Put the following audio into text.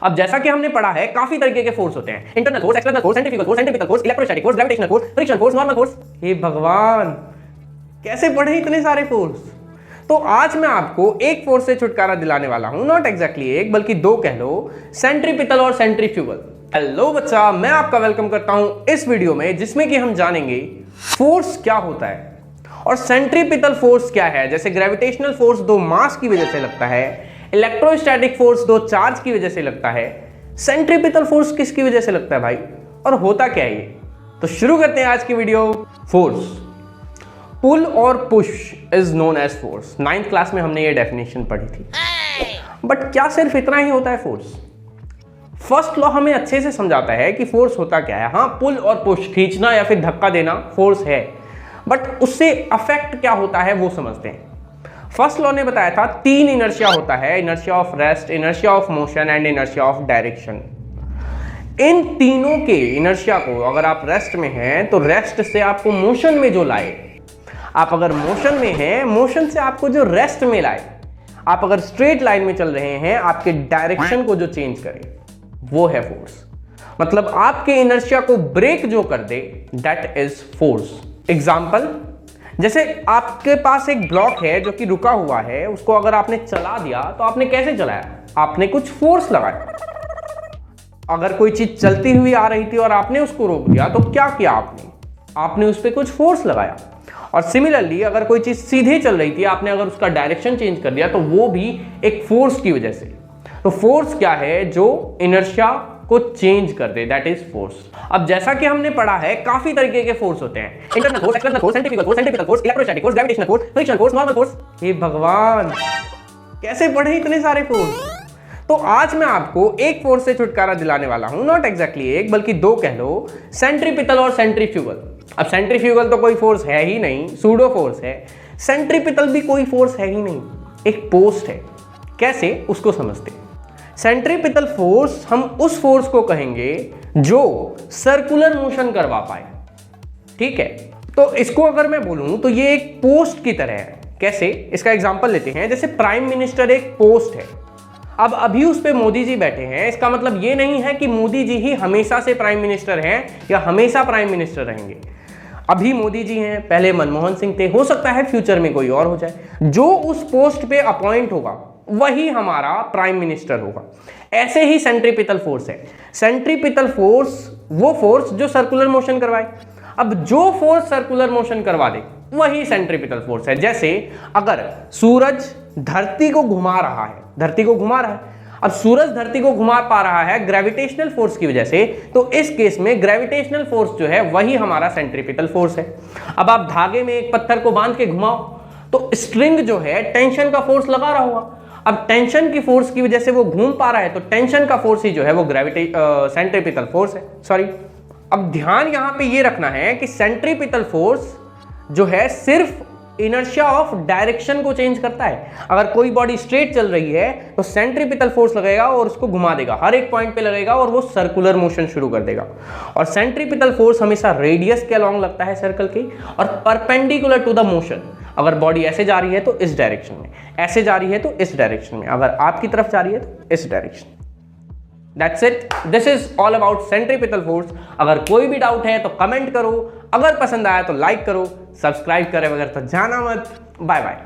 अब जैसा कि हमने पढ़ा है काफी तरीके के फोर्स होते हैं, internal force, external force, centrifugal force, centripetal force, electrostatic force, gravitational force, friction force, normal force. हे भगवान, कैसे पढ़े इतने सारे फोर्स। तो आज मैं आपको एक फोर्स से छुटकारा दिलाने वाला हूं, नॉट एग्जैक्टली एक बल्कि दो कह लो, सेंट्रीपिटल और सेंट्रीफ्यूगल। हेलो बच्चा, मैं आपका वेलकम करता हूं इस वीडियो में जिसमें कि हम जानेंगे फोर्स क्या होता है और सेंट्रीपिटल फोर्स क्या है। जैसे ग्रेविटेशनल फोर्स दो मास की वजह से लगता है, इलेक्ट्रोस्टैटिक फोर्स दो चार्ज की वजह से लगता है, सेंट्रीपिटल फोर्स किसकी वजह से लगता है भाई, और होता क्या है ये। तो शुरू करते हैं आज की वीडियो। फोर्स, पुल और push is known as force. 9th class में हमने ये डेफिनेशन पढ़ी थी। बट क्या सिर्फ इतना ही होता है फोर्स? फर्स्ट लॉ हमें अच्छे से समझाता है कि फोर्स होता क्या है। हाँ, पुल और पुश, खींचना या फिर धक्का देना फोर्स है, बट उससे अफेक्ट क्या होता है वो समझते हैं। फर्स्ट लॉ ने बताया था 3 इनर्शिया होता है, inertia of rest, inertia of motion and inertia of direction. इन तीनों के इनर्शिया को अगर आप रेस्ट में हैं तो रेस्ट से आपको मोशन में जो लाए, आप अगर मोशन में हैं मोशन से आपको जो रेस्ट में लाए, आप अगर स्ट्रेट लाइन में चल रहे हैं आपके डायरेक्शन को जो चेंज करे वो है फोर्स। मतलब आपके इनर्शिया को ब्रेक जो कर दे दैट इज फोर्स। एग्जाम्पल, जैसे आपके पास एक ब्लॉक है जो कि रुका हुआ है, उसको अगर आपने चला दिया तो आपने कैसे चलाया? आपने कुछ फोर्स लगाया। अगर कोई चीज चलती हुई आ रही थी और आपने उसको रोक दिया तो क्या किया आपने उस पर कुछ फोर्स लगाया। और सिमिलरली अगर कोई चीज सीधे चल रही थी, आपने अगर उसका डायरेक्शन चेंज कर दिया तो वो भी एक फोर्स की वजह से। तो फोर्स क्या है? जो इनर्शिया को चेंज कर दे, दैट इज फोर्स। अब जैसा कि हमने पढ़ा है काफी तरीके के फोर्स होते हैं, internal force, external force, centrifugal force, centripetal force, electrostatic force, gravitational force, friction force, normal force. हे भगवान, कैसे पढ़े इतने सारे फोर्स। तो आज मैं आपको एक फोर्स से छुटकारा दिलाने वाला हूं, नॉट एग्जैक्टली एक बल्कि दो कह लो, सेंट्रीपिटल और सेंट्रीफ्यूगल। अब सेंट्रीफ्यूगल तो कोई फोर्स है ही नहीं, सूडो फोर्स है। सेंट्रीपिटल भी कोई फोर्स है ही नहीं, एक पोस्ट है। कैसे, उसको समझते हैं। सेंट्रीपिटल फोर्स हम उस फोर्स को कहेंगे जो सर्कुलर मोशन करवा पाए, ठीक है। तो इसको अगर मैं बोलूं तो ये एक पोस्ट की तरह है। कैसे, इसका एग्जांपल लेते हैं। जैसे प्राइम मिनिस्टर एक पोस्ट है, अब अभी उस पे मोदी जी बैठे हैं, इसका मतलब ये नहीं है कि मोदी जी ही हमेशा से प्राइम मिनिस्टर हैं या हमेशा प्राइम मिनिस्टर रहेंगे। अभी मोदी जी हैं, पहले मनमोहन सिंह थे, हो सकता है फ्यूचर में कोई और हो जाए। जो उस पोस्ट पे अपॉइंट होगा वही हमारा प्राइम मिनिस्टर होगा। ऐसे ही सेंट्रीपिटल फोर्स है। सेंट्रीपिटल फोर्स वो फोर्स जो सर्कुलर मोशन करवाए। अब जो फोर्स सर्कुलर मोशन करवा दे वही सेंट्रीपिटल फोर्स है। जैसे अगर सूरज धरती को घुमा रहा है, अब सूरज धरती को घुमा पा रहा है ग्रेविटेशनल फोर्स की वजह से, तो इस केस में ग्रेविटेशनल फोर्स जो है वही हमारा सेंट्रीपिटल फोर्स है। अब आप धागे में एक पत्थर को बांध के घुमाओ तो स्ट्रिंग जो है टेंशन का फोर्स लगा रहा होगा। अब टेंशन की फोर्स की वजह से वो घूम पा रहा है, तो टेंशन का फोर्स ही जो है वो सेंट्रीपिटल फोर्स है, सॉरी। अब ध्यान यहां पे ये रखना है कि सेंट्रीपिटल फोर्स जो है सिर्फ इनर्शिया ऑफ डायरेक्शन को चेंज करता है। अगर कोई बॉडी स्ट्रेट चल रही है तो सेंट्रीपिटल फोर्स लगेगा और उसको घुमा देगा, हर एक पॉइंट पे लगेगा और वो सर्कुलर मोशन शुरू कर देगा। और सेंट्रीपिटल फोर्स हमेशा रेडियस के अलोंग लगता है सर्कल के, और परपेंडिकुलर टू द मोशन। अगर बॉडी ऐसे जा रही है तो इस डायरेक्शन में, ऐसे जा रही है तो इस डायरेक्शन में, अगर आपकी तरफ जा रही है तो इस direction. That's it. This is all about centripetal force. अगर कोई भी डाउट है तो कमेंट करो, अगर पसंद आया तो लाइक करो, सब्सक्राइब करे बगैर तो जाना मत। Bye bye.